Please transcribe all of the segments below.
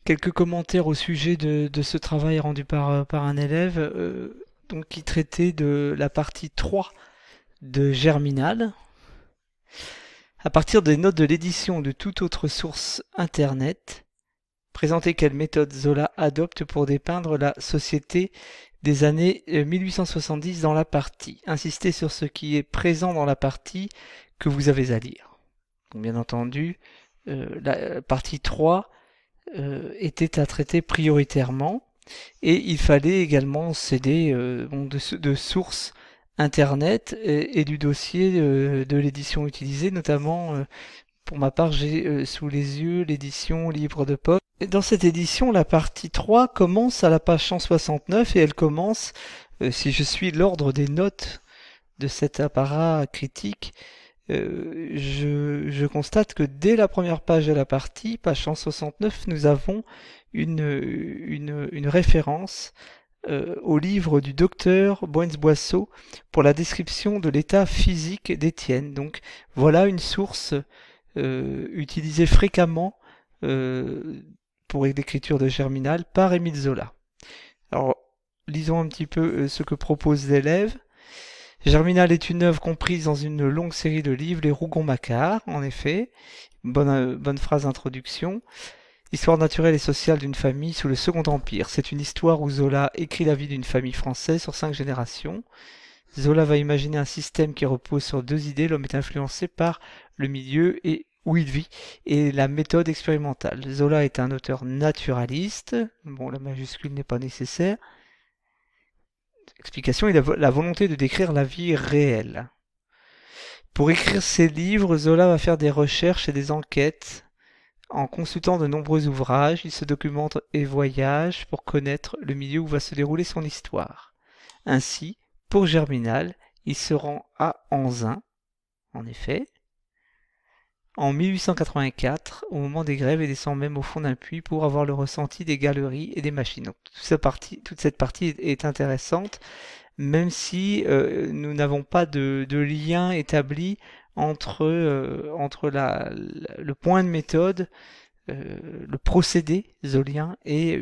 Quelques commentaires au sujet de ce travail rendu par un élève donc qui traitait de la partie 3 de Germinal. À partir des notes de l'édition de toute autre source internet, présentez quelle méthode Zola adopte pour dépeindre la société des années 1870 dans la partie. Insistez sur ce qui est présent dans la partie que vous avez à lire. Donc, bien entendu, la partie 3 était à traiter prioritairement et il fallait également s'aider de sources internet et du dossier de l'édition utilisée, notamment pour ma part j'ai sous les yeux l'édition Livre de Poche. Et dans cette édition, la partie 3 commence à la page 169 et elle commence, si je suis l'ordre des notes de cet apparat critique, je constate que dès la première page de la partie, page 169, nous avons une référence au livre du docteur Boiens-Boisseau pour la description de l'état physique d'Étienne. Donc voilà une source utilisée fréquemment pour l'écriture de Germinal par Émile Zola. Alors lisons un petit peu ce que propose l'élève. Germinal est une œuvre comprise dans une longue série de livres, les Rougon-Macquart, en effet. Bonne phrase d'introduction. Histoire naturelle et sociale d'une famille sous le Second Empire. C'est une histoire où Zola écrit la vie d'une famille française sur 5 générations. Zola va imaginer un système qui repose sur 2 idées. L'homme est influencé par le milieu et où il vit et la méthode expérimentale. Zola est un auteur naturaliste. Bon, la majuscule n'est pas nécessaire. Explication, il a la volonté de décrire la vie réelle. Pour écrire ses livres, Zola va faire des recherches et des enquêtes. En consultant de nombreux ouvrages, il se documente et voyage pour connaître le milieu où va se dérouler son histoire. Ainsi, pour Germinal, il se rend à Anzin, en effet, en 1884, au moment des grèves, et descend même au fond d'un puits pour avoir le ressenti des galeries et des machines. Donc, toute cette partie est intéressante, même si nous n'avons pas de lien établi entre le point de méthode, le procédé zolien et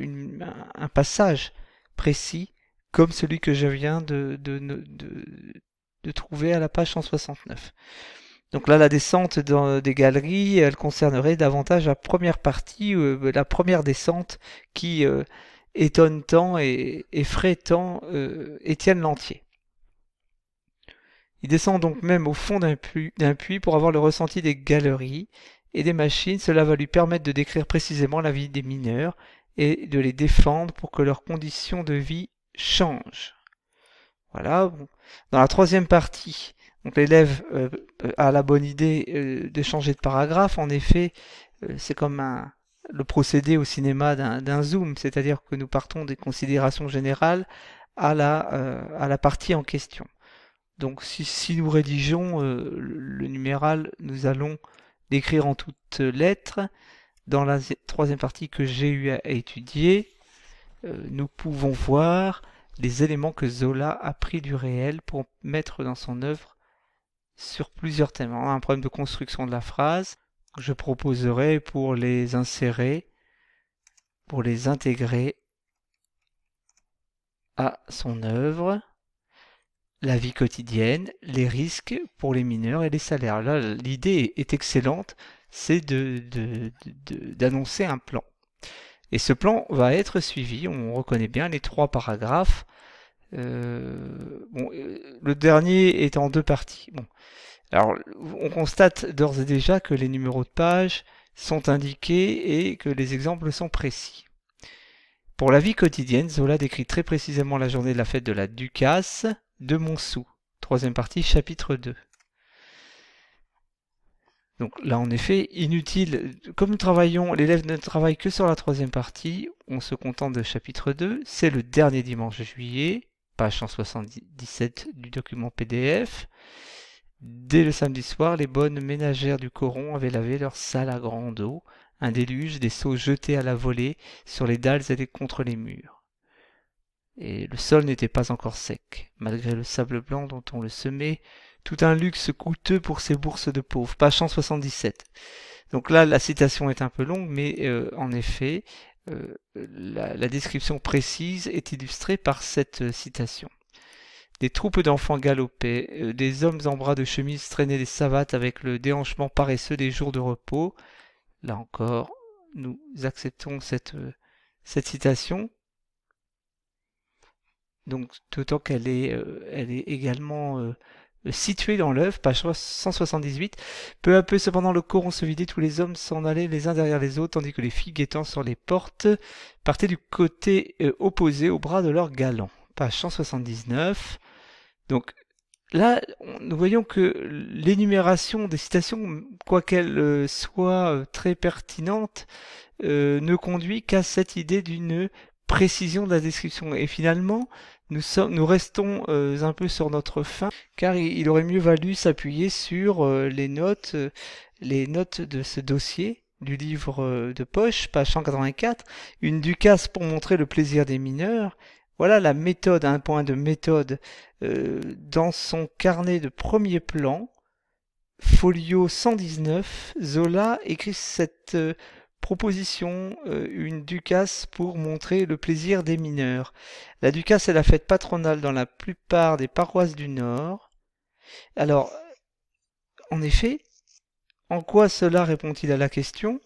un passage précis comme celui que je viens de trouver à la page 169. Donc là, la descente des galeries, elle concernerait davantage la première partie, la première descente qui étonne tant et effraie tant Étienne Lantier. Il descend donc même au fond d'un puits pour avoir le ressenti des galeries et des machines. Cela va lui permettre de décrire précisément la vie des mineurs et de les défendre pour que leurs conditions de vie changent. Voilà. Bon. Dans la troisième partie, donc l'élève a la bonne idée de changer de paragraphe. En effet, c'est comme le procédé au cinéma d'un zoom, c'est-à-dire que nous partons des considérations générales à la partie en question. Donc si nous rédigeons le numéral, nous allons l'écrire en toutes lettres. Dans la troisième partie que j'ai eu à étudier, nous pouvons voir les éléments que Zola a pris du réel pour mettre dans son œuvre sur plusieurs thèmes. On a un problème de construction de la phrase. Je proposerai pour les insérer, pour les intégrer à son œuvre, la vie quotidienne, les risques pour les mineurs et les salaires. Là, l'idée est excellente, c'est d'annoncer un plan. Et ce plan va être suivi, on reconnaît bien les 3 paragraphes. Le dernier est en 2 parties. Bon. Alors, on constate d'ores et déjà que les numéros de page sont indiqués et que les exemples sont précis. Pour la vie quotidienne, Zola décrit très précisément la journée de la fête de la Ducasse de Montsou. Troisième partie, chapitre 2. Donc là, en effet, inutile. Comme nous travaillons, l'élève ne travaille que sur la troisième partie, on se contente de chapitre 2. C'est le dernier dimanche de juillet, page 177 du document PDF. Dès le samedi soir, les bonnes ménagères du coron avaient lavé leur salle à grande eau, un déluge, des seaux jetés à la volée sur les dalles et contre les murs. Et le sol n'était pas encore sec, malgré le sable blanc dont on le semait, tout un luxe coûteux pour ces bourses de pauvres. Page 177. Donc là, la citation est un peu longue, mais en effet, la description précise est illustrée par cette citation. Des troupes d'enfants galopaient, des hommes en bras de chemise traînaient des savates avec le déhanchement paresseux des jours de repos. Là encore, nous acceptons cette citation. Donc, d'autant qu'elle est également située dans l'œuvre, page 178. Peu à peu, cependant, le coron se vidait, tous les hommes s'en allaient les uns derrière les autres, tandis que les filles guettant sur les portes partaient du côté opposé au bras de leurs galants. Page 179. Donc, là, nous voyons que l'énumération des citations, quoiqu'elle soit très pertinente, ne conduit qu'à cette idée d'une précision de la description. Et finalement, nous restons un peu sur notre faim, car il aurait mieux valu s'appuyer sur les notes de ce dossier du livre de poche, page 184, une ducasse pour montrer le plaisir des mineurs. Voilà la méthode, un point de méthode dans son carnet de premier plan, folio 119, Zola écrit cette proposition, une ducasse pour montrer le plaisir des mineurs. La ducasse est la fête patronale dans la plupart des paroisses du Nord. Alors, en effet, en quoi cela répond-il à la question?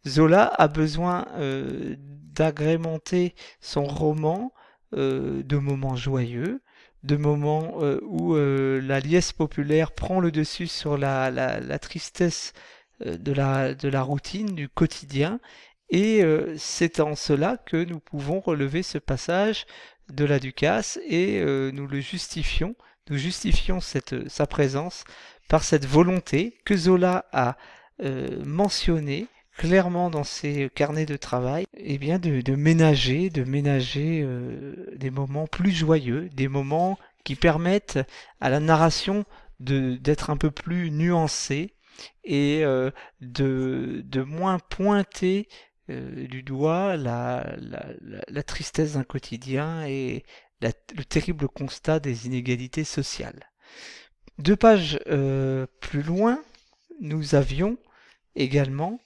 Zola a besoin d'agrémenter son roman de moments joyeux, de moments où la liesse populaire prend le dessus sur la tristesse de la routine, du quotidien, et c'est en cela que nous pouvons relever ce passage de la ducasse et nous justifions sa présence par cette volonté que Zola a mentionnée clairement dans ses carnets de travail, eh bien de ménager des moments plus joyeux, des moments qui permettent à la narration d'être un peu plus nuancée et de moins pointer du doigt la tristesse d'un quotidien et le terrible constat des inégalités sociales. 2 pages plus loin, nous avions également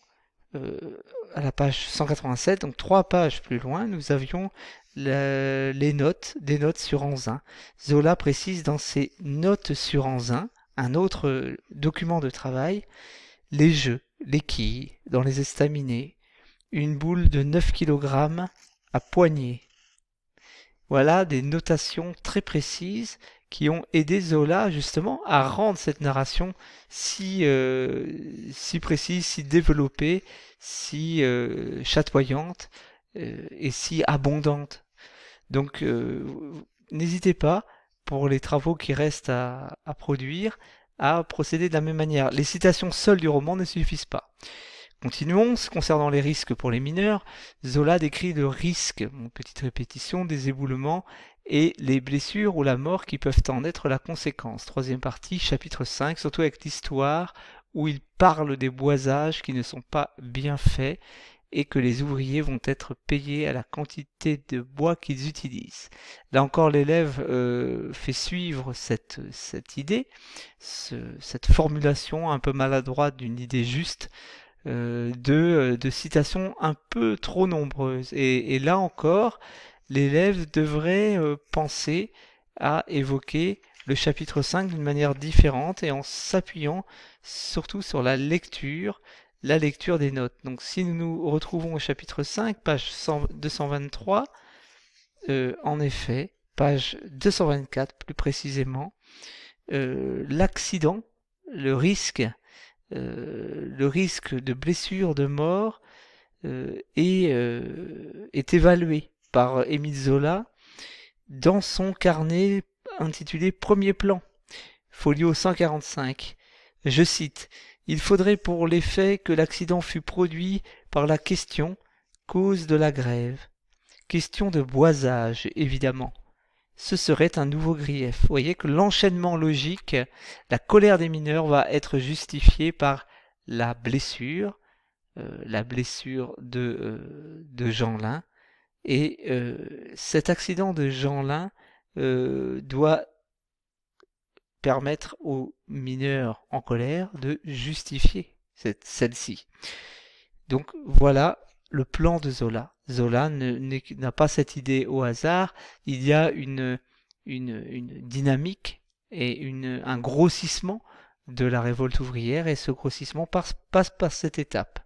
à la page 187, donc 3 pages plus loin, nous avions des notes sur Anzin. Zola précise dans ses notes sur Anzin, un autre document de travail, les jeux, les quilles dans les estaminets, une boule de 9 kg à poignée. Voilà des notations très précises qui ont aidé Zola justement à rendre cette narration si précise, si développée, si chatoyante et si abondante. Donc n'hésitez pas, pour les travaux qui restent à produire, à procéder de la même manière. Les citations seules du roman ne suffisent pas. Continuons, concernant les risques pour les mineurs, Zola décrit le risque, petite répétition, des éboulements et les blessures ou la mort qui peuvent en être la conséquence. Troisième partie, chapitre 5, surtout avec l'histoire où il parle des boisages qui ne sont pas bien faits et que les ouvriers vont être payés à la quantité de bois qu'ils utilisent. Là encore, l'élève fait suivre cette idée, cette formulation un peu maladroite d'une idée juste, de citations un peu trop nombreuses. Et là encore, l'élève devrait penser à évoquer le chapitre 5 d'une manière différente et en s'appuyant surtout sur la lecture des notes. Donc si nous nous retrouvons au chapitre 5, page 223, en effet, page 224 plus précisément, l'accident, le risque de blessure, de mort est évalué par Émile Zola dans son carnet intitulé Premier plan, folio 145. Je cite: « Il faudrait pour l'effet que l'accident fût produit par la question, cause de la grève. Question de boisage, évidemment. Ce serait un nouveau grief. » Vous voyez que l'enchaînement logique, la colère des mineurs va être justifiée par la blessure de Jeanlin. Et cet accident de Jeanlin doit permettre aux mineurs en colère de justifier celle-ci. Donc voilà le plan de Zola. Zola n'a pas cette idée au hasard, il y a une dynamique et un grossissement de la révolte ouvrière, et ce grossissement passe par cette étape.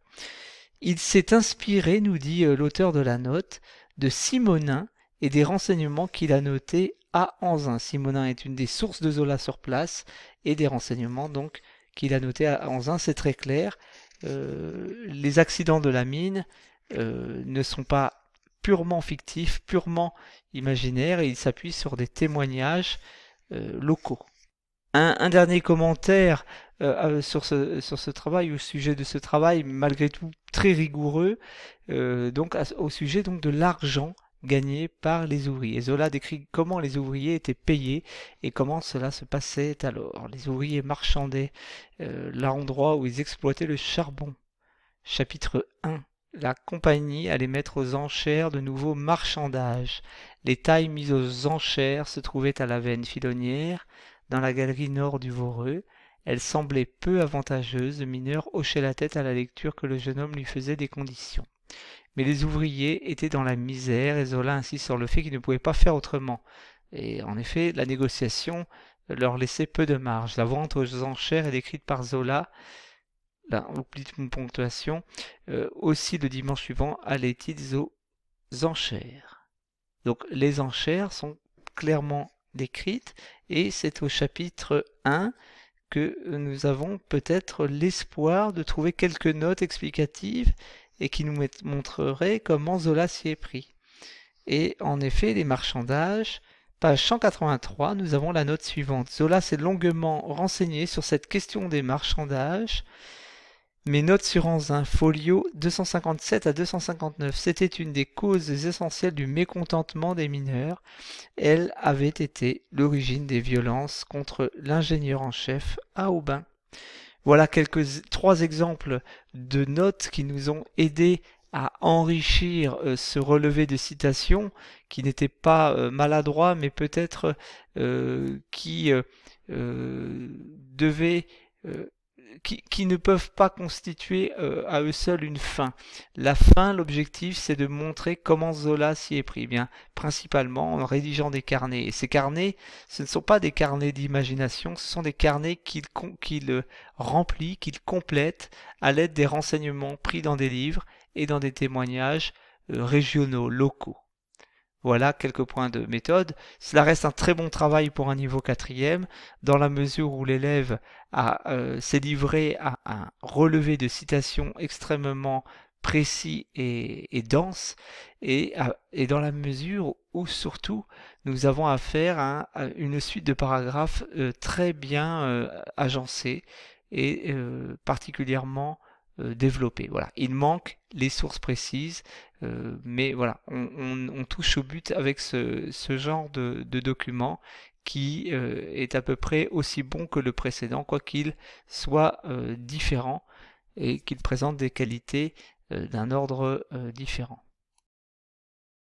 Il s'est inspiré, nous dit l'auteur de la note, de Simonin et des renseignements qu'il a notés à Anzin. Simonin est une des sources de Zola sur place, et des renseignements donc qu'il a notés à Anzin, c'est très clair. Les accidents de la mine ne sont pas purement fictifs, purement imaginaires, et ils s'appuient sur des témoignages locaux. Un dernier commentaire sur ce travail, au sujet de ce travail, malgré tout très rigoureux, donc au sujet donc de l'argent gagné par les ouvriers. Zola décrit comment les ouvriers étaient payés et comment cela se passait alors. Les ouvriers marchandaient l'endroit où ils exploitaient le charbon. Chapitre 1. La compagnie allait mettre aux enchères de nouveaux marchandages. Les tailles mises aux enchères se trouvaient à la veine Filonnière, dans la galerie nord du Voreux. Elles semblaient peu avantageuses, le mineur hochait la tête à la lecture que le jeune homme lui faisait des conditions. Mais les ouvriers étaient dans la misère, et Zola insiste sur le fait qu'ils ne pouvaient pas faire autrement. Et en effet, la négociation leur laissait peu de marge. La vente aux enchères est décrite par Zola, là, oublie une ponctuation, aussi le dimanche suivant allait-il aux enchères. Donc les enchères sont clairement décrites, et c'est au chapitre 1 que nous avons peut-être l'espoir de trouver quelques notes explicatives et qui nous montreraient comment Zola s'y est pris. Et en effet, les marchandages, page 183, nous avons la note suivante. Zola s'est longuement renseigné sur cette question des marchandages. Mes notes sur Anzin, folio 257 à 259. C'était une des causes essentielles du mécontentement des mineurs. Elle avait été l'origine des violences contre l'ingénieur en chef à Aubin. Voilà trois exemples de notes qui nous ont aidés à enrichir ce relevé de citation, qui n'était pas maladroit, mais peut-être qui devait... Qui ne peuvent pas constituer à eux seuls une fin. La fin, l'objectif, c'est de montrer comment Zola s'y est pris. Eh bien, principalement en rédigeant des carnets. Et ces carnets, ce ne sont pas des carnets d'imagination, ce sont des carnets qu'il remplit, qu'il complète à l'aide des renseignements pris dans des livres et dans des témoignages régionaux, locaux. Voilà quelques points de méthode. Cela reste un très bon travail pour un niveau 4e, dans la mesure où l'élève s'est livré à un relevé de citations extrêmement précis et dense, et dans la mesure où surtout nous avons affaire à une suite de paragraphes très bien agencés et particulièrement développé. Voilà, il manque les sources précises, mais voilà, on touche au but avec ce genre de document qui est à peu près aussi bon que le précédent, quoiqu'il soit différent et qu'il présente des qualités d'un ordre différent.